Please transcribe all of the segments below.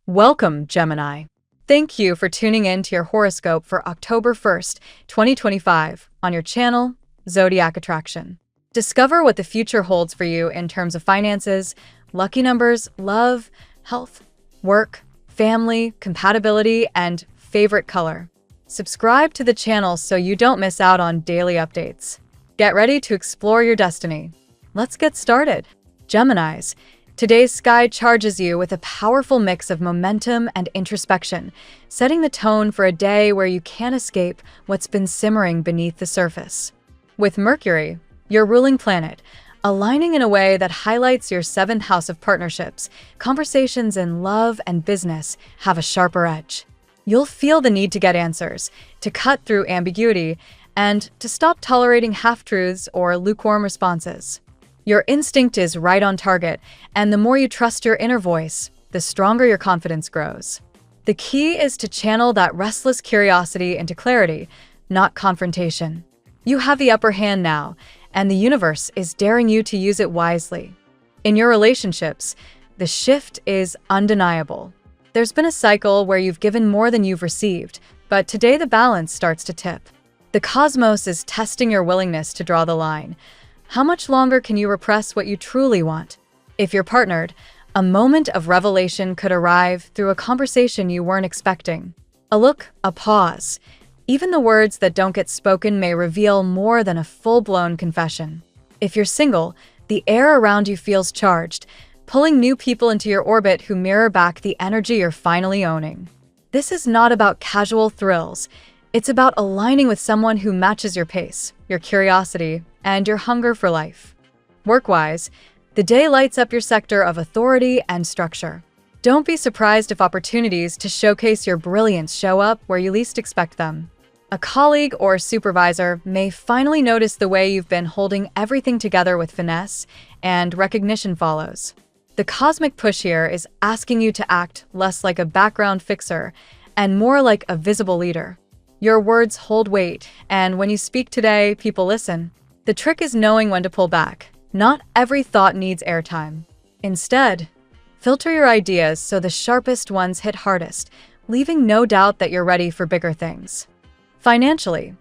Welcome, Gemini. Thank you for tuning in to your horoscope for October 1st, 2025, on your channel, Zodiac Attraction. Discover what the future holds for you in terms of finances, lucky numbers, love, health, work, family, compatibility, and favorite color. Subscribe to the channel so you don't miss out on daily updates. Get ready to explore your destiny. Let's get started. Geminis. Today's sky charges you with a powerful mix of momentum and introspection, setting the tone for a day where you can't escape what's been simmering beneath the surface. With Mercury, your ruling planet, aligning in a way that highlights your seventh house of partnerships, conversations in love and business have a sharper edge. You'll feel the need to get answers, to cut through ambiguity, and to stop tolerating half-truths or lukewarm responses. Your instinct is right on target, and the more you trust your inner voice, the stronger your confidence grows. The key is to channel that restless curiosity into clarity, not confrontation. You have the upper hand now, and the universe is daring you to use it wisely. In your relationships, the shift is undeniable. There's been a cycle where you've given more than you've received, but today the balance starts to tip. The cosmos is testing your willingness to draw the line. How much longer can you repress what you truly want? If you're partnered, a moment of revelation could arrive through a conversation you weren't expecting. A look, a pause. Even the words that don't get spoken may reveal more than a full-blown confession. If you're single, the air around you feels charged, pulling new people into your orbit who mirror back the energy you're finally owning. This is not about casual thrills. It's about aligning with someone who matches your pace, your curiosity, and your hunger for life. Work-wise, the day lights up your sector of authority and structure. Don't be surprised if opportunities to showcase your brilliance show up where you least expect them. A colleague or supervisor may finally notice the way you've been holding everything together with finesse, and recognition follows. The cosmic push here is asking you to act less like a background fixer and more like a visible leader. Your words hold weight, and when you speak today, people listen. The trick is knowing when to pull back. Not every thought needs airtime. Instead, filter your ideas so the sharpest ones hit hardest, leaving no doubt that you're ready for bigger things. Financially,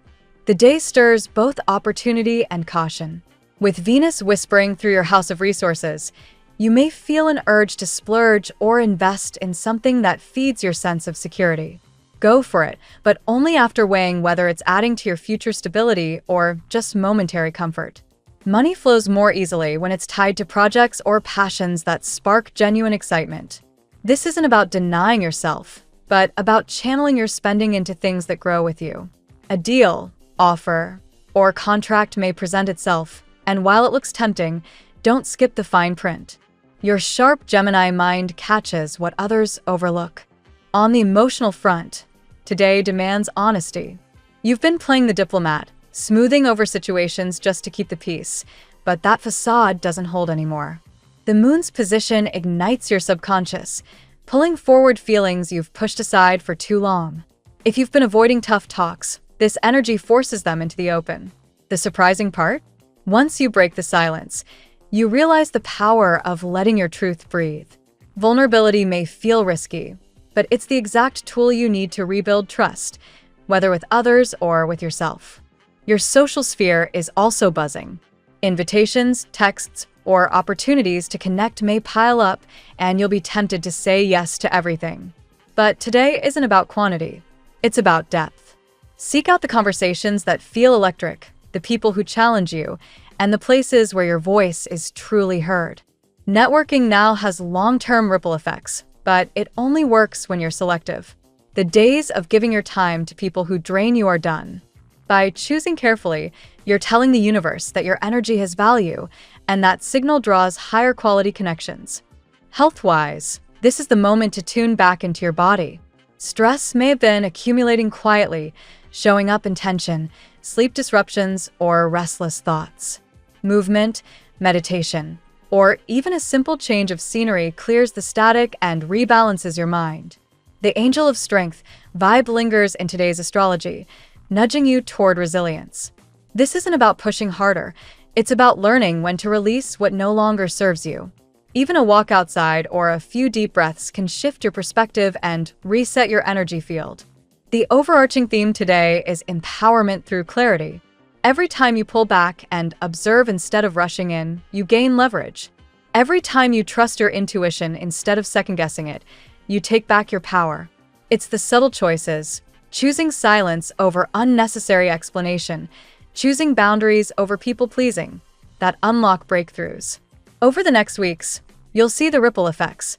the day stirs both opportunity and caution. With Venus whispering through your house of resources, you may feel an urge to splurge or invest in something that feeds your sense of security. Go for it, but only after weighing whether it's adding to your future stability or just momentary comfort. Money flows more easily when it's tied to projects or passions that spark genuine excitement. This isn't about denying yourself, but about channeling your spending into things that grow with you. A deal, offer, or contract may present itself, and while it looks tempting, don't skip the fine print. Your sharp Gemini mind catches what others overlook. On the emotional front, today demands honesty. You've been playing the diplomat, smoothing over situations just to keep the peace, but that facade doesn't hold anymore. The moon's position ignites your subconscious, pulling forward feelings you've pushed aside for too long. If you've been avoiding tough talks, this energy forces them into the open. The surprising part? Once you break the silence, you realize the power of letting your truth breathe. Vulnerability may feel risky, but it's the exact tool you need to rebuild trust, whether with others or with yourself. Your social sphere is also buzzing. Invitations, texts, or opportunities to connect may pile up, and you'll be tempted to say yes to everything. But today isn't about quantity, it's about depth. Seek out the conversations that feel electric, the people who challenge you, and the places where your voice is truly heard. Networking now has long-term ripple effects, but it only works when you're selective. The days of giving your time to people who drain you are done. By choosing carefully, you're telling the universe that your energy has value, and that signal draws higher quality connections. Health-wise, this is the moment to tune back into your body. Stress may have been accumulating quietly, showing up in tension, sleep disruptions, or restless thoughts. Movement, meditation, or even a simple change of scenery clears the static and rebalances your mind. The angel of strength vibe lingers in today's astrology, nudging you toward resilience. This isn't about pushing harder, it's about learning when to release what no longer serves you. Even a walk outside or a few deep breaths can shift your perspective and reset your energy field. The overarching theme today is empowerment through clarity. Every time you pull back and observe instead of rushing in, you gain leverage. Every time you trust your intuition instead of second-guessing it, you take back your power. It's the subtle choices, choosing silence over unnecessary explanation, choosing boundaries over people-pleasing, that unlock breakthroughs. Over the next weeks, you'll see the ripple effects.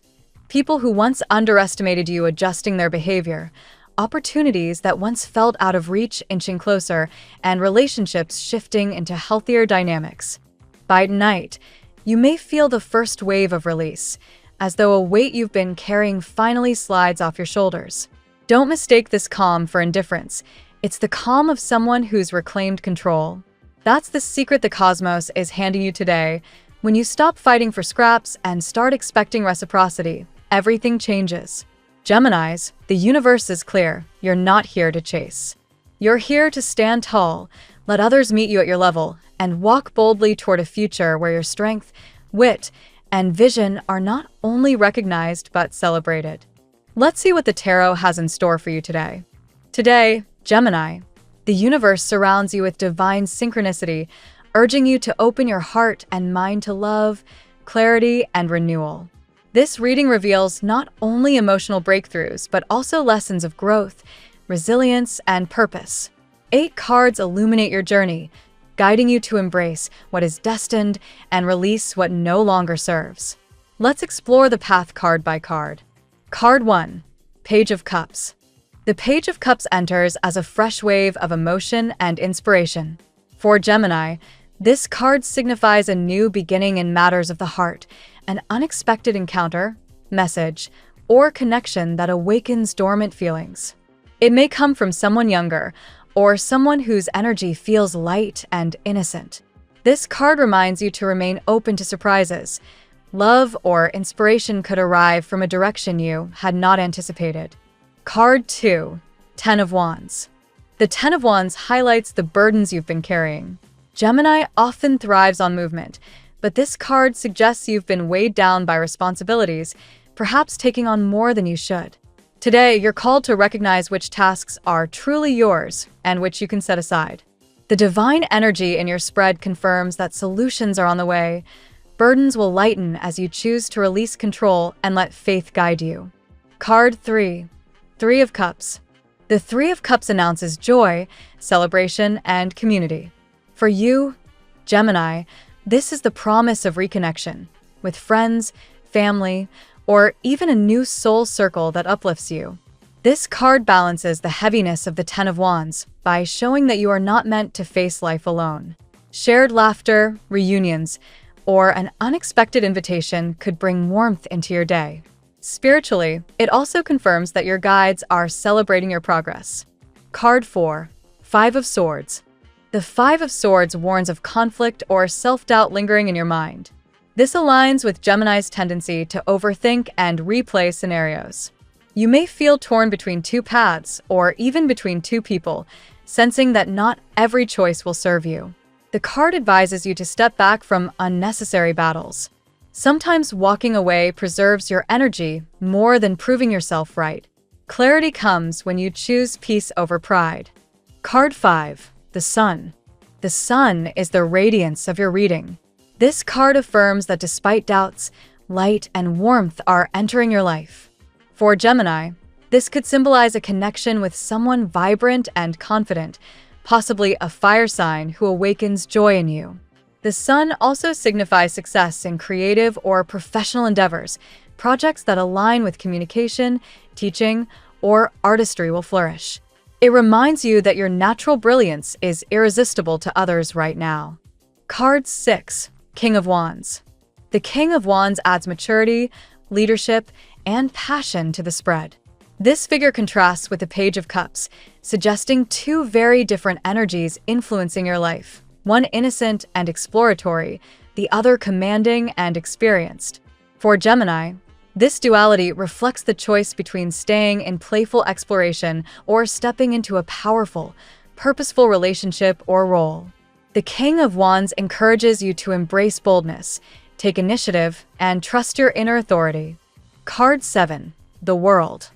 People who once underestimated you adjusting their behavior, opportunities that once felt out of reach inching closer, and relationships shifting into healthier dynamics. By night, you may feel the first wave of release, as though a weight you've been carrying finally slides off your shoulders. Don't mistake this calm for indifference. It's the calm of someone who's reclaimed control. That's the secret the cosmos is handing you today. When you stop fighting for scraps and start expecting reciprocity, everything changes. Geminis, the universe is clear. You're not here to chase. You're here to stand tall, let others meet you at your level, and walk boldly toward a future where your strength, wit, and vision are not only recognized but celebrated. Let's see what the tarot has in store for you today. Today, Gemini, the universe surrounds you with divine synchronicity, urging you to open your heart and mind to love, clarity, and renewal. This reading reveals not only emotional breakthroughs, but also lessons of growth, resilience, and purpose. 8 cards illuminate your journey, guiding you to embrace what is destined and release what no longer serves. Let's explore the path card by card. Card 1, Page of Cups. The Page of Cups enters as a fresh wave of emotion and inspiration. For Gemini, this card signifies a new beginning in matters of the heart, an unexpected encounter, message, or connection that awakens dormant feelings. It may come from someone younger, or someone whose energy feels light and innocent. This card reminds you to remain open to surprises. Love or inspiration could arrive from a direction you had not anticipated. Card 2, Ten of Wands. The Ten of Wands highlights the burdens you've been carrying. Gemini often thrives on movement, but this card suggests you've been weighed down by responsibilities, perhaps taking on more than you should. Today, you're called to recognize which tasks are truly yours and which you can set aside. The divine energy in your spread confirms that solutions are on the way. Burdens will lighten as you choose to release control and let faith guide you. Card 3, Three of Cups. The Three of Cups announces joy, celebration, and community. For you, Gemini, this is the promise of reconnection with friends, family, or even a new soul circle that uplifts you. This card balances the heaviness of the Ten of Wands by showing that you are not meant to face life alone. Shared laughter, reunions, or an unexpected invitation could bring warmth into your day. Spiritually, it also confirms that your guides are celebrating your progress. Card 4, Five of Swords. The Five of Swords warns of conflict or self-doubt lingering in your mind. This aligns with Gemini's tendency to overthink and replay scenarios. You may feel torn between two paths or even between two people, sensing that not every choice will serve you. The card advises you to step back from unnecessary battles. Sometimes walking away preserves your energy more than proving yourself right. Clarity comes when you choose peace over pride. Card 5, the Sun. The Sun is the radiance of your reading. This card affirms that despite doubts, light and warmth are entering your life. For Gemini, this could symbolize a connection with someone vibrant and confident, possibly a fire sign who awakens joy in you. The Sun also signifies success in creative or professional endeavors. Projects that align with communication, teaching, or artistry will flourish. It reminds you that your natural brilliance is irresistible to others right now. Card 6, King of Wands. The King of Wands adds maturity, leadership, and passion to the spread. This figure contrasts with the Page of Cups, suggesting two very different energies influencing your life. One innocent and exploratory, the other commanding and experienced. For Gemini, this duality reflects the choice between staying in playful exploration or stepping into a powerful, purposeful relationship or role. The King of Wands encourages you to embrace boldness, take initiative, and trust your inner authority. Card 7. The World.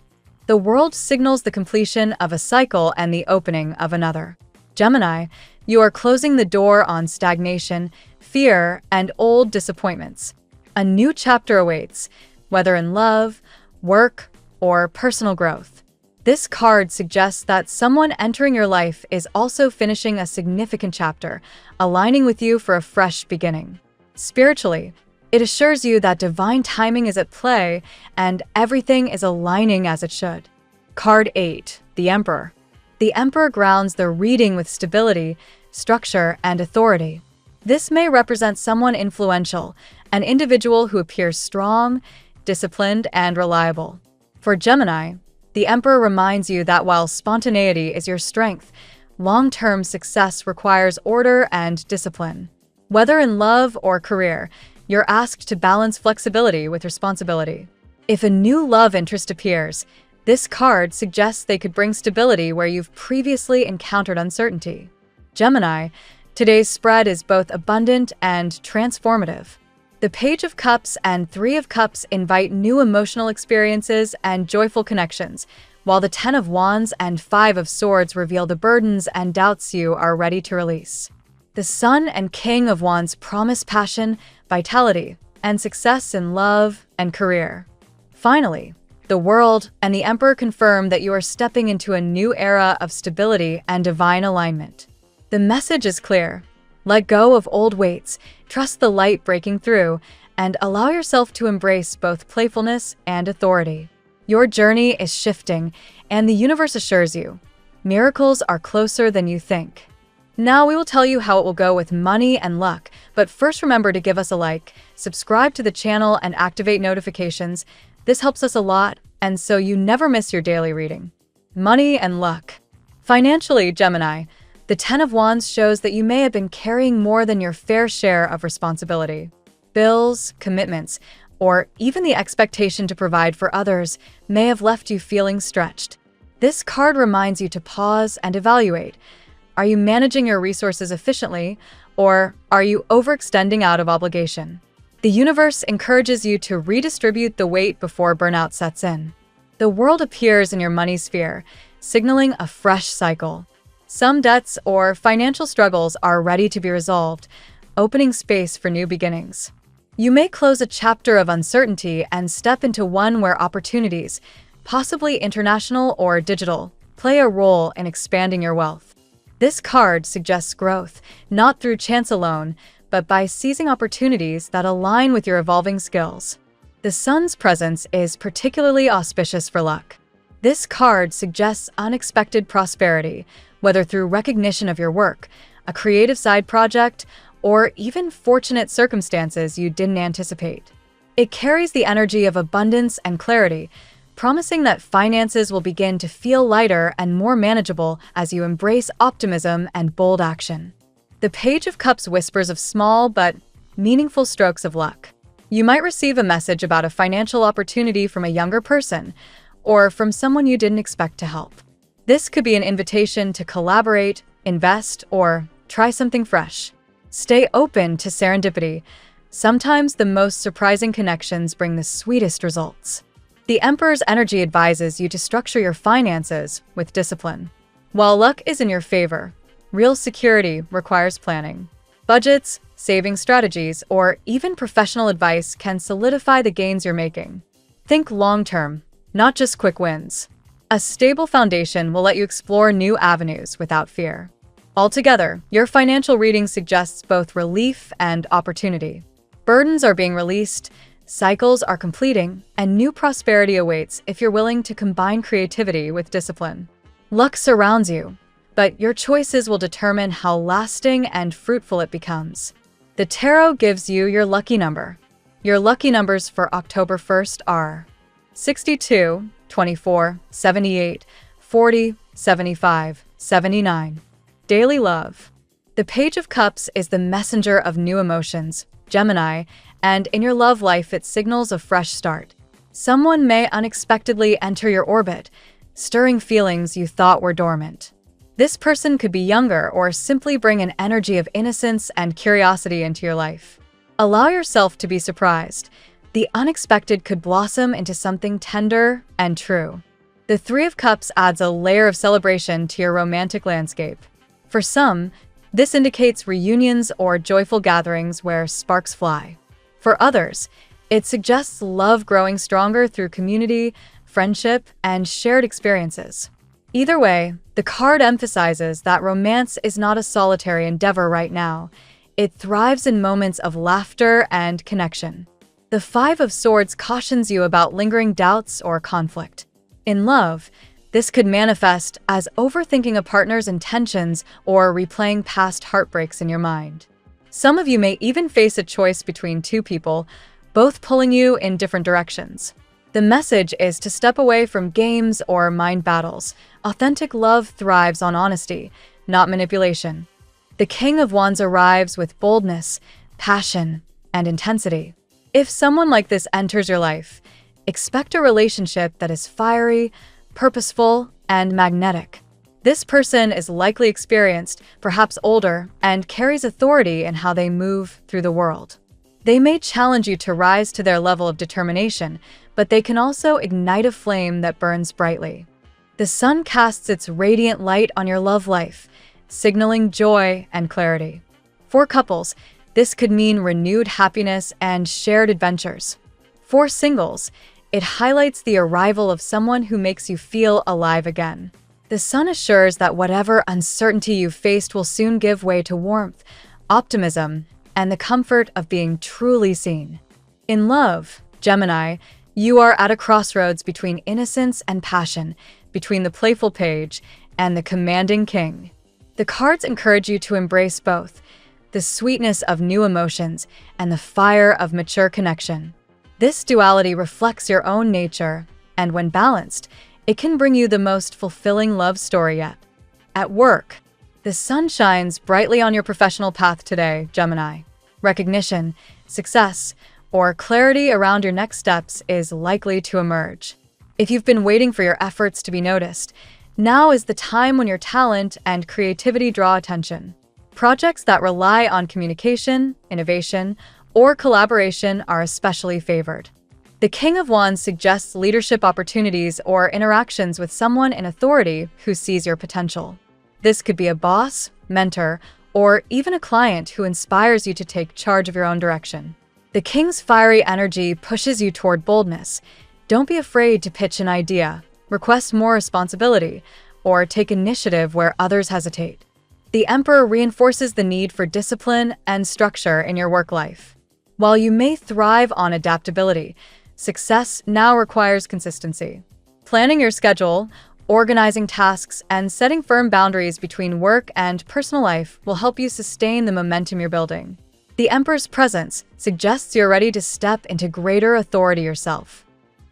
The World signals the completion of a cycle and the opening of another. Gemini, you are closing the door on stagnation, fear, and old disappointments. A new chapter awaits, whether in love, work, or personal growth. This card suggests that someone entering your life is also finishing a significant chapter, aligning with you for a fresh beginning. Spiritually, it assures you that divine timing is at play and everything is aligning as it should. Card 8. The Emperor. The Emperor grounds the reading with stability, structure, and authority. This may represent someone influential, an individual who appears strong, disciplined, and reliable. For Gemini, the Emperor reminds you that while spontaneity is your strength, long-term success requires order and discipline. Whether in love or career, you're asked to balance flexibility with responsibility. If a new love interest appears, this card suggests they could bring stability where you've previously encountered uncertainty. Gemini, today's spread is both abundant and transformative. The Page of Cups and Three of Cups invite new emotional experiences and joyful connections, while the Ten of Wands and Five of Swords reveal the burdens and doubts you are ready to release. The Sun and King of Wands promise passion, vitality, and success in love and career. Finally, the World and the Emperor confirm that you are stepping into a new era of stability and divine alignment. The message is clear. Let go of old weights, trust the light breaking through, and allow yourself to embrace both playfulness and authority. Your journey is shifting, and the universe assures you, miracles are closer than you think. Now we will tell you how it will go with money and luck, but first remember to give us a like, subscribe to the channel, and activate notifications. This helps us a lot, and so you never miss your daily reading. Money and luck. Financially, Gemini, the Ten of Wands shows that you may have been carrying more than your fair share of responsibility. Bills, commitments, or even the expectation to provide for others may have left you feeling stretched. This card reminds you to pause and evaluate. Are you managing your resources efficiently, or are you overextending out of obligation? The universe encourages you to redistribute the weight before burnout sets in. The World appears in your money sphere, signaling a fresh cycle. Some debts or financial struggles are ready to be resolved, opening space for new beginnings. You may close a chapter of uncertainty and step into one where opportunities, possibly international or digital, play a role in expanding your wealth. This card suggests growth, not through chance alone, but by seizing opportunities that align with your evolving skills. The Sun's presence is particularly auspicious for luck. This card suggests unexpected prosperity, whether through recognition of your work, a creative side project, or even fortunate circumstances you didn't anticipate. It carries the energy of abundance and clarity, promising that finances will begin to feel lighter and more manageable as you embrace optimism and bold action. The Page of Cups whispers of small but meaningful strokes of luck. You might receive a message about a financial opportunity from a younger person, or from someone you didn't expect to help. This could be an invitation to collaborate, invest, or try something fresh. Stay open to serendipity. Sometimes the most surprising connections bring the sweetest results. The Emperor's energy advises you to structure your finances with discipline. While luck is in your favor, real security requires planning. Budgets, saving strategies, or even professional advice can solidify the gains you're making. Think long-term, not just quick wins. A stable foundation will let you explore new avenues without fear. Altogether, your financial reading suggests both relief and opportunity. Burdens are being released, cycles are completing, and new prosperity awaits if you're willing to combine creativity with discipline. Luck surrounds you, but your choices will determine how lasting and fruitful it becomes. The tarot gives you your lucky number. Your lucky numbers for October 1st are 62, 24, 78, 40, 75, 79. Daily love. The Page of Cups is the messenger of new emotions, Gemini, and in your love life it signals a fresh start. Someone may unexpectedly enter your orbit, stirring feelings you thought were dormant. This person could be younger or simply bring an energy of innocence and curiosity into your life. Allow yourself to be surprised. The unexpected could blossom into something tender and true. The Three of Cups adds a layer of celebration to your romantic landscape. For some, this indicates reunions or joyful gatherings where sparks fly. For others, it suggests love growing stronger through community, friendship, and shared experiences. Either way, the card emphasizes that romance is not a solitary endeavor right now. It thrives in moments of laughter and connection. The Five of Swords cautions you about lingering doubts or conflict. In love, this could manifest as overthinking a partner's intentions or replaying past heartbreaks in your mind. Some of you may even face a choice between two people, both pulling you in different directions. The message is to step away from games or mind battles. Authentic love thrives on honesty, not manipulation. The King of Wands arrives with boldness, passion, and intensity. If someone like this enters your life, expect a relationship that is fiery, purposeful, and magnetic. This person is likely experienced, perhaps older, and carries authority in how they move through the world. They may challenge you to rise to their level of determination, but they can also ignite a flame that burns brightly. The sun casts its radiant light on your love life, signaling joy and clarity. For couples, this could mean renewed happiness and shared adventures. For singles, it highlights the arrival of someone who makes you feel alive again. The sun assures that whatever uncertainty you've faced will soon give way to warmth, optimism, and the comfort of being truly seen. In love, Gemini, you are at a crossroads between innocence and passion, between the playful page and the commanding king. The cards encourage you to embrace both, the sweetness of new emotions and the fire of mature connection. This duality reflects your own nature, and when balanced, it can bring you the most fulfilling love story yet. At work, the sun shines brightly on your professional path today, Gemini. Recognition, success, or clarity around your next steps is likely to emerge. If you've been waiting for your efforts to be noticed, now is the time when your talent and creativity draw attention. Projects that rely on communication, innovation, or collaboration are especially favored. The King of Wands suggests leadership opportunities or interactions with someone in authority who sees your potential. This could be a boss, mentor, or even a client who inspires you to take charge of your own direction. The King's fiery energy pushes you toward boldness. Don't be afraid to pitch an idea, request more responsibility, or take initiative where others hesitate. The Emperor reinforces the need for discipline and structure in your work life. While you may thrive on adaptability, success now requires consistency. Planning your schedule, organizing tasks, and setting firm boundaries between work and personal life will help you sustain the momentum you're building. The Emperor's presence suggests you're ready to step into greater authority yourself.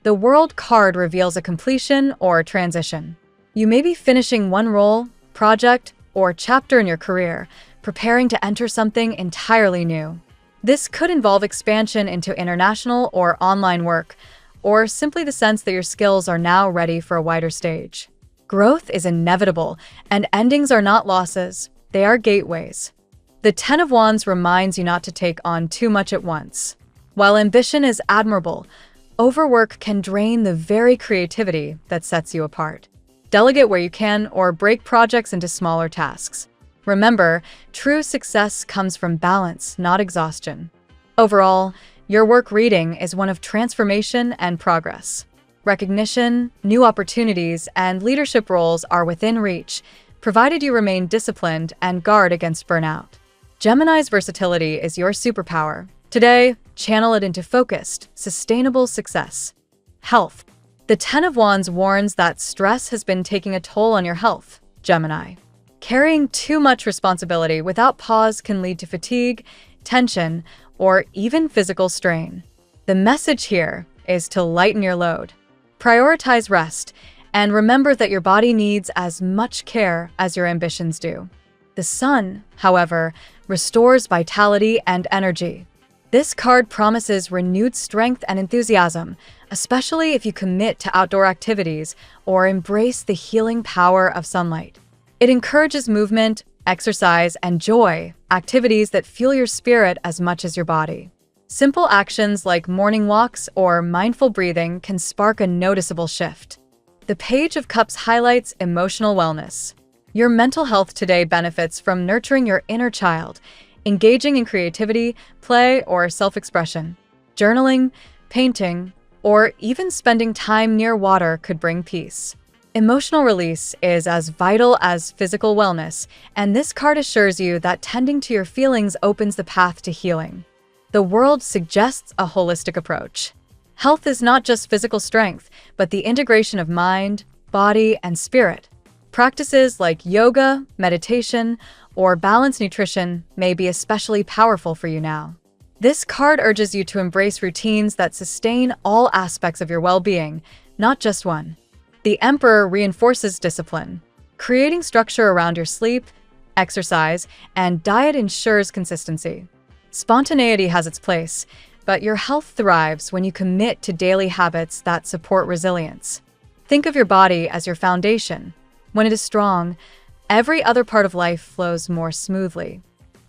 The World card reveals a completion or transition. You may be finishing one role, project, or chapter in your career, preparing to enter something entirely new. This could involve expansion into international or online work, or simply the sense that your skills are now ready for a wider stage. Growth is inevitable, and endings are not losses, they are gateways. The Ten of Wands reminds you not to take on too much at once. While ambition is admirable, overwork can drain the very creativity that sets you apart. Delegate where you can or break projects into smaller tasks. Remember, true success comes from balance, not exhaustion. Overall, your work reading is one of transformation and progress. Recognition, new opportunities, and leadership roles are within reach, provided you remain disciplined and guard against burnout. Gemini's versatility is your superpower. Today, channel it into focused, sustainable success. Health. The Ten of Wands warns that stress has been taking a toll on your health, Gemini. Carrying too much responsibility without pause can lead to fatigue, tension, or even physical strain. The message here is to lighten your load. Prioritize rest, and remember that your body needs as much care as your ambitions do. The Sun, however, restores vitality and energy. This card promises renewed strength and enthusiasm, especially if you commit to outdoor activities or embrace the healing power of sunlight. It encourages movement, exercise, and joy, activities that fuel your spirit as much as your body. Simple actions like morning walks or mindful breathing can spark a noticeable shift. The Page of Cups highlights emotional wellness. Your mental health today benefits from nurturing your inner child, engaging in creativity, play, or self-expression. Journaling, painting, or even spending time near water could bring peace. Emotional release is as vital as physical wellness, and this card assures you that tending to your feelings opens the path to healing. The world suggests a holistic approach. Health is not just physical strength, but the integration of mind, body, and spirit. Practices like yoga, meditation, or balanced nutrition may be especially powerful for you now. This card urges you to embrace routines that sustain all aspects of your well-being, not just one. The Emperor reinforces discipline. Creating structure around your sleep, exercise, and diet ensures consistency. Spontaneity has its place, but your health thrives when you commit to daily habits that support resilience. Think of your body as your foundation. When it is strong, every other part of life flows more smoothly.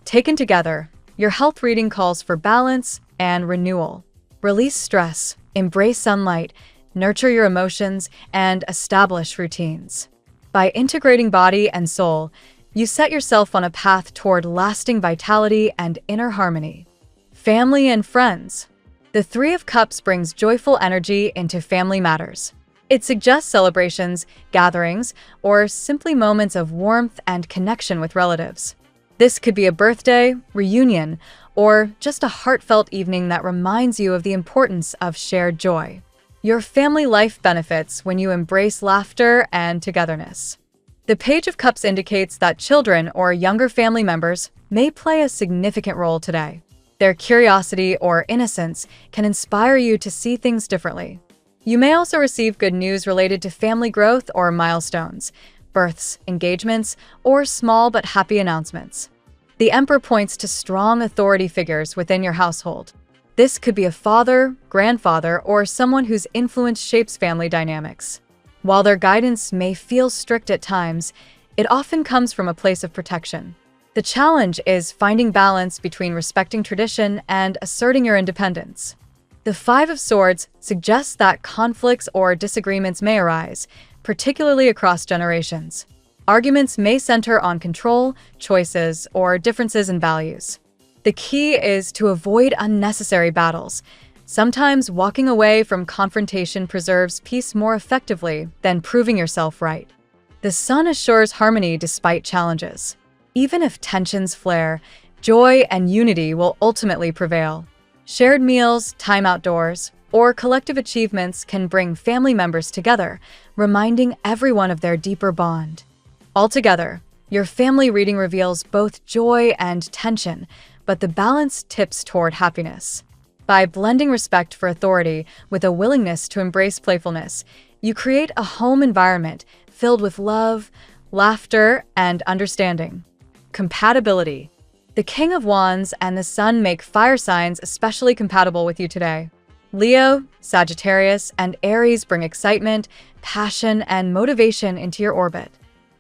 Taken together, your health reading calls for balance and renewal. Release stress, embrace sunlight, nurture your emotions, and establish routines. By integrating body and soul, you set yourself on a path toward lasting vitality and inner harmony. Family and friends. The Three of Cups brings joyful energy into family matters. It suggests celebrations, gatherings, or simply moments of warmth and connection with relatives. This could be a birthday, reunion, or just a heartfelt evening that reminds you of the importance of shared joy. Your family life benefits when you embrace laughter and togetherness. The Page of Cups indicates that children or younger family members may play a significant role today. Their curiosity or innocence can inspire you to see things differently. You may also receive good news related to family growth or milestones, births, engagements, or small but happy announcements. The Emperor points to strong authority figures within your household. This could be a father, grandfather, or someone whose influence shapes family dynamics. While their guidance may feel strict at times, it often comes from a place of protection. The challenge is finding balance between respecting tradition and asserting your independence. The Five of Swords suggests that conflicts or disagreements may arise, particularly across generations. Arguments may center on control, choices, or differences in values. The key is to avoid unnecessary battles. Sometimes walking away from confrontation preserves peace more effectively than proving yourself right. The Sun assures harmony despite challenges. Even if tensions flare, joy and unity will ultimately prevail. Shared meals, time outdoors, or collective achievements can bring family members together, reminding everyone of their deeper bond. Altogether, your family reading reveals both joy and tension, but the balance tips toward happiness. By blending respect for authority with a willingness to embrace playfulness, you create a home environment filled with love, laughter, and understanding. Compatibility. The King of Wands and the Sun make fire signs especially compatible with you today. Leo, Sagittarius, and Aries bring excitement, passion, and motivation into your orbit.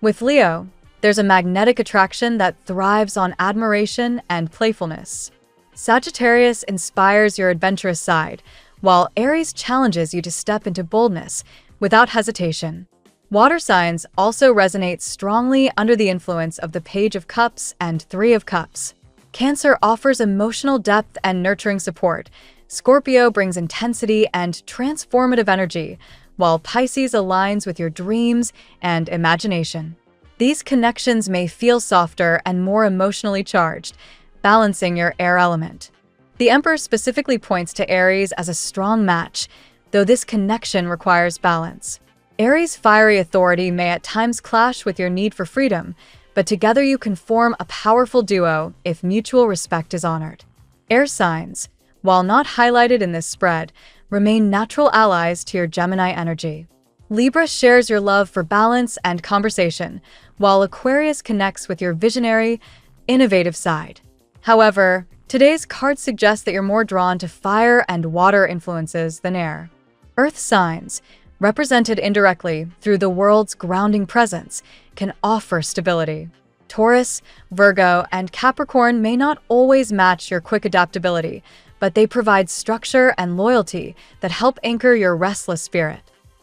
With Leo, there's a magnetic attraction that thrives on admiration and playfulness. Sagittarius inspires your adventurous side, while Aries challenges you to step into boldness without hesitation. Water signs also resonate strongly under the influence of the Page of Cups and Three of Cups. Cancer offers emotional depth and nurturing support. Scorpio brings intensity and transformative energy, while Pisces aligns with your dreams and imagination. These connections may feel softer and more emotionally charged, balancing your air element. The Emperor specifically points to Aries as a strong match, though this connection requires balance. Aries' fiery authority may at times clash with your need for freedom, but together you can form a powerful duo if mutual respect is honored. Air signs, while not highlighted in this spread, remain natural allies to your Gemini energy. Libra shares your love for balance and conversation, while Aquarius connects with your visionary, innovative side. However, today's card suggests that you're more drawn to fire and water influences than air. Earth signs, represented indirectly through the world's grounding presence, can offer stability. Taurus, Virgo, and Capricorn may not always match your quick adaptability, but they provide structure and loyalty that help anchor your restless spirit.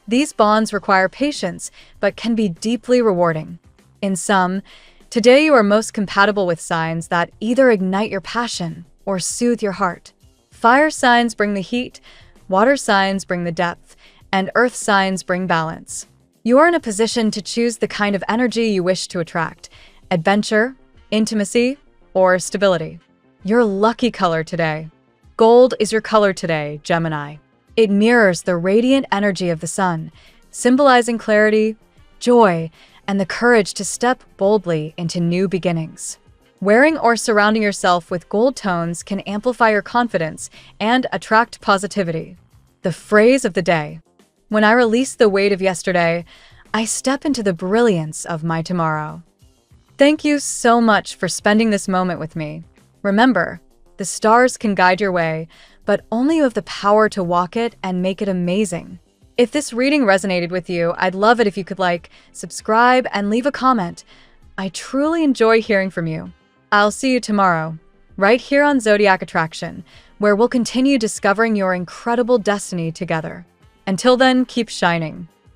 These bonds require patience, but can be deeply rewarding. In sum, today you are most compatible with signs that either ignite your passion or soothe your heart. Fire signs bring the heat, water signs bring the depth, and earth signs bring balance. You are in a position to choose the kind of energy you wish to attract: adventure, intimacy, or stability. Your lucky color today. Gold is your color today, Gemini. It mirrors the radiant energy of the sun, symbolizing clarity, joy, and the courage to step boldly into new beginnings. Wearing or surrounding yourself with gold tones can amplify your confidence and attract positivity. The phrase of the day: when I release the weight of yesterday, I step into the brilliance of my tomorrow. Thank you so much for spending this moment with me. Remember, the stars can guide your way, but only you have the power to walk it and make it amazing. If this reading resonated with you, I'd love it if you could like, subscribe, and leave a comment. I truly enjoy hearing from you. I'll see you tomorrow, right here on Zodiac Attraction, where we'll continue discovering your incredible destiny together. Until then, keep shining.